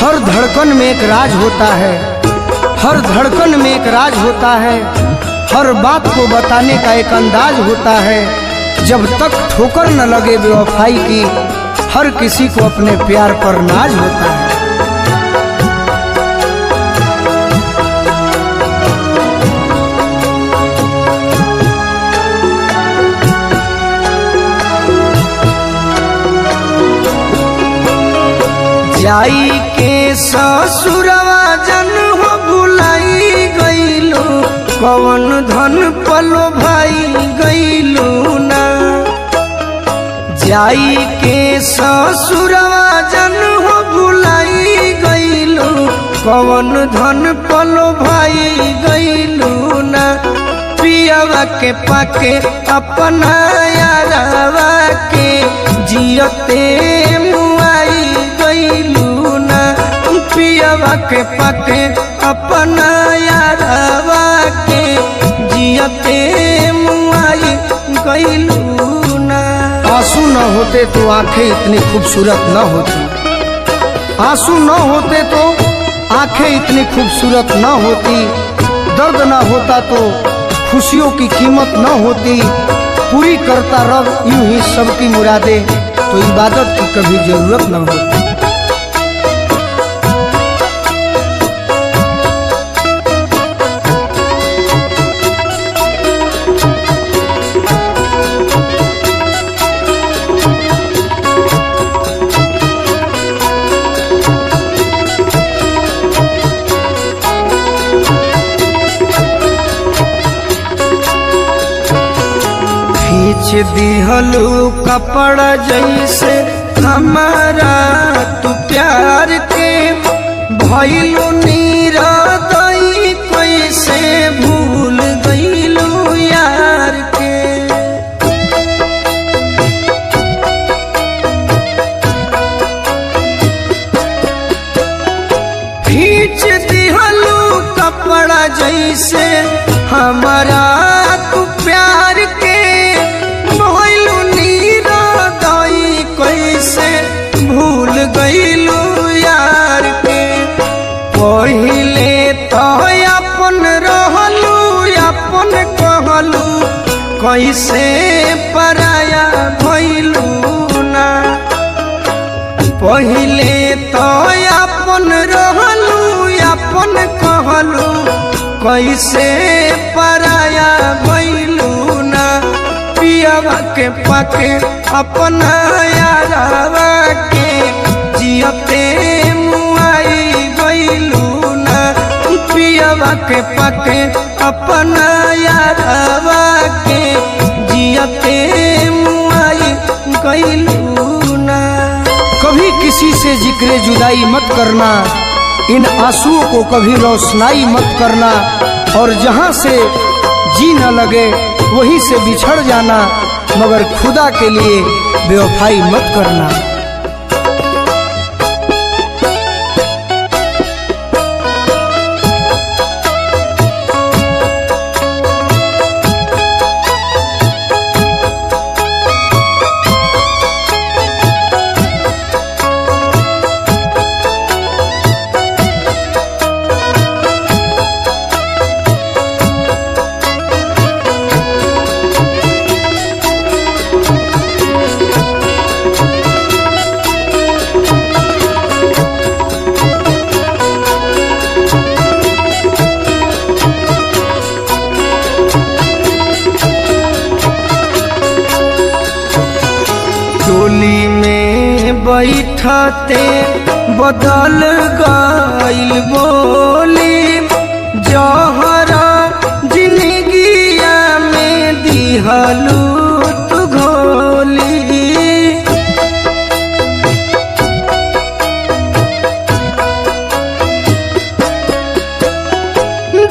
हर धड़कन में एक राज होता है, हर धड़कन में एक राज होता है, हर बात को बताने का एक अंदाज होता है। जब तक ठोकर न लगे बेवफाई की, हर किसी को अपने प्यार पर नाज होता है। जाई के ससुरवा जन हो भुलाई गईलू, कवन धन पलो भाई गईलू ना। जाई के ससुरवा जन हो भुलाई गईलू, कवन धन पलो भाई गईलू ना। पियवा के पाके अपना यारवा के जियते मुआई गईलू ना। पियवा के पाके अपना यारवा के जियते मुआई गईलू ना। आंसू न होते तो आंखें इतनी खूबसूरत न होती, आंसू न होते तो आंखें इतनी खूबसूरत न होती। दर्द न होता तो खुशियों की कीमत न होती। पूरी करता रब यूं ही सबकी मुरादें, तो इबादत की कभी जरूरत न होती। खींच दिहलू कपड़ा जैसे हमारा तू प्यार के, भइलू नीरदई कैसे भूल गईलू यार के। खींच दिहलू कपड़ा जैसे हमारा तू प्यार के, भूल गईलू यार के। पहिले तो अपन रहलू अपन कहलू, कैसे पराया भइलू ना। पहिले तो अपन रहलू अपन कहलू, कैसे पराया भइलू ना। पियवा के पाके अपना यारवा के जियते मुआई गईलू ना। पियवा के पाके अपना यारवा के जियते मुआई गईलू ना। कभी किसी से जिक्र जुदाई मत करना, इन आंसुओं को कभी रोशनाई मत करना। और जहाँ से जी न लगे वहीं से बिछड़ जाना, मगर खुदा के लिए बेवफाई मत करना। डोली में बैठते बदल गईल बोली, जहरा जिंदगिया में दिहलू तू घोली।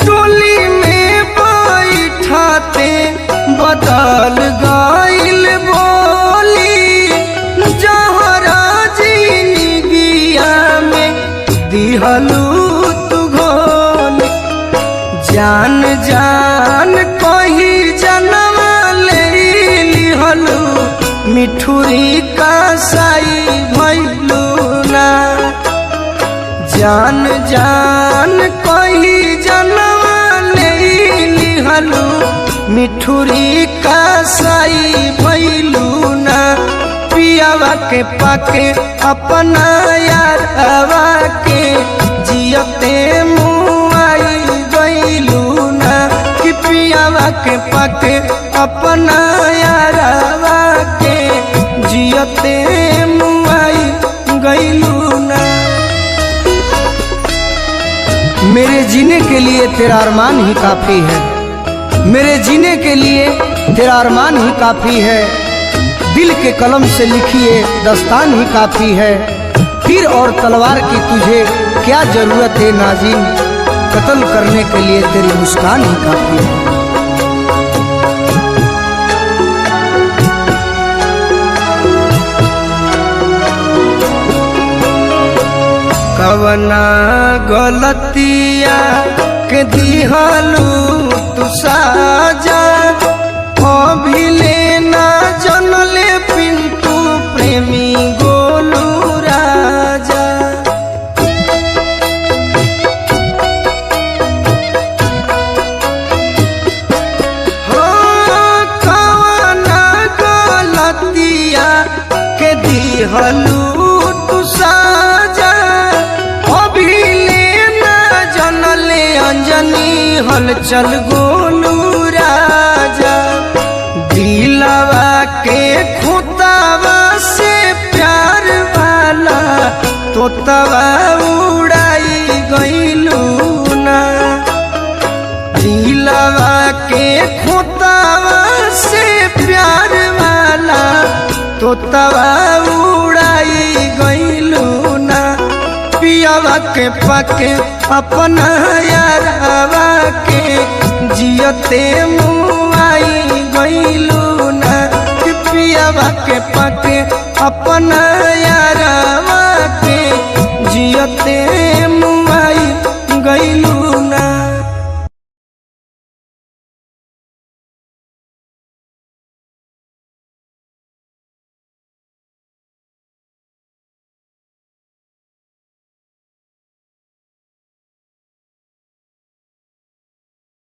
डोली में बैठते बदल गईल बोली, दिहलू तू घोल। जान जान कही जनवा ले लिहलू, मिठुरी का साई भइलू ना। जान जान कही जनवा ले लिहलू मिठुरी का साई भैलू ना पियावा के पाके अपना यारवा के जियते मुआई गईलू ना कि पियावा के पाके अपना यारवा के जियते मुआई गईलू ना। मेरे जीने के लिए तेरा अरमान ही काफी है, मेरे जीने के लिए तेरा अरमान ही काफी है, दिल के कलम से लिखिए दस्तान ही काफी है, तीर और तलवार की तुझे क्या जरूरत है नाज़िम, कत्ल करने के लिए तेरी मुस्कान ही काफी है। कवना गलतिया के दिहलू तू साजा अभी लेना जनले पिंटू प्रेमी गोलू राजा। हो कवना गलतिया के दिहलू तू साजा अभी लेना जनले अंजनी हलचल गोलू राजा। दिलवा के खुदावा से प्यार वाला तोतवा उड़ाई गईलू ना, दिलवा के खुदावा से प्यार वाला तोतवा उड़ाई गईलू ना पियावा के पाके अपना यारवा के जियते मुआई गईलू ना पियावा के पाके अपना यारवा के जियते मुआई गईलू।